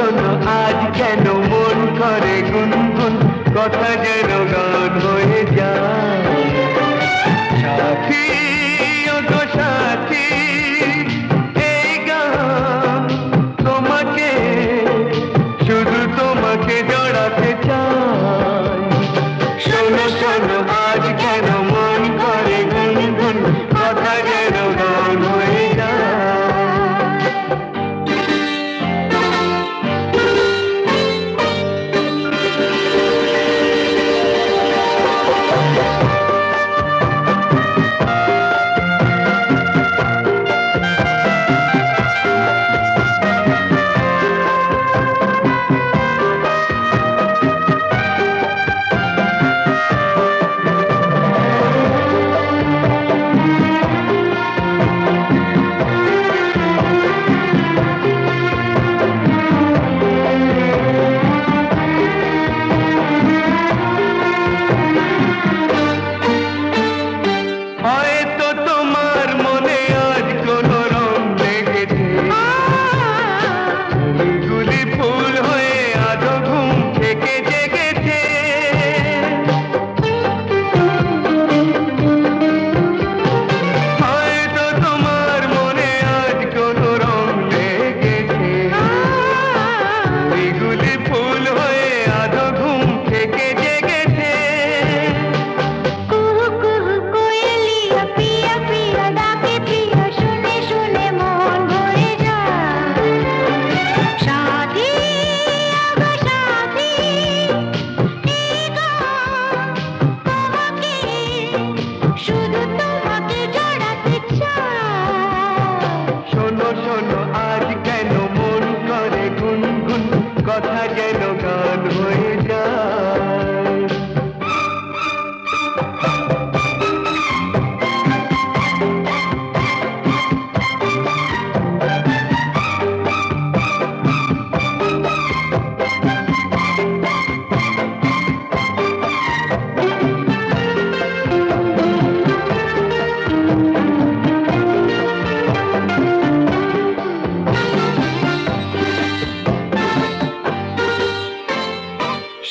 শোনো আজ কেন মন করে গুনগুন, কথা যেন গান হয়ে যায়। সাথী ও গো সাথী, এই গান তোমাকে, শুধু তোমাকে জড়াতে চাই। শোনো শোনো আজ কেন মন করে গুনগুন, কথা যেন গান হয়ে যায়। হয়তো তোমার মনে আজ কোনো রং লেগেছে, গুলি ফুল হয়ে আজও ঘুম থেকে জেগেছে। হয়তো তোমার মনে আজ কোনো রং লেগেছে, গুলি ফুল হয়ে আজও ঘুম থেকে জেগেছে। কুহু কুহু কোয়েলিয়া প্রিয়া প্রিয়া ডাকে প্রিয়া, শুনে শুনে মন ভরে যায়। সাথী আগো সাথী, এই গান তোমাকে, শুধু তোমাকে জড়াতে চাই। শোনো শোনো আজ কেন মন করে গুনগুন, কথা যেন গান হয়ে যায়।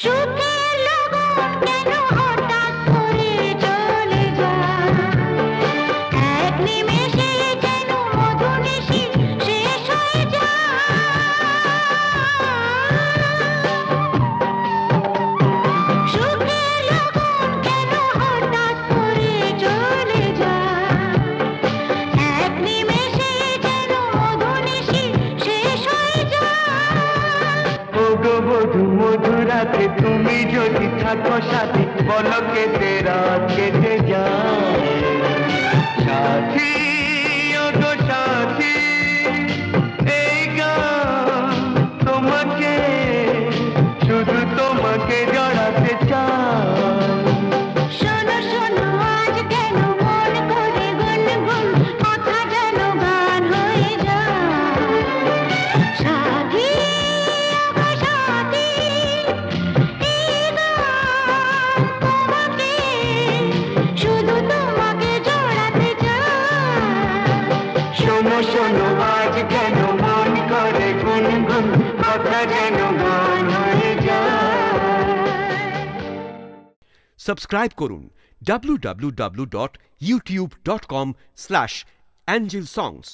সুখের লগন কেন হঠাৎ করে চলে যায়, এক নিমেষে যেন মধুনিশি শেষ হয়ে যায়। সুখের লগন কেন হঠাৎ করে চলে যায়, এক নিমেষে যেন মধুনিশি শেষ হয়ে যায়। ও গো বধূ মধুরাতে তুমি যদি থাকো সাথী, বলো কেটে রাত কেটে যায়। সাথী ও গো সাথী, এই গান তোমাকে, শুধু তোমাকে জড়াতে চাই। শোনো শোনো আজ কেন মন করে গুনগুন, কথা যেন গান হয়ে যায়। সাথী আগো সাথী, এই গান তোমাকে, শুধু তোমাকে জড়াতে চাই। শোনো শোনো আজ কেন মন করে গুনগুন, কথা যেন গান হয়ে যায়। সাবস্ক্রাইব করুন www.youtube.com/angelsongs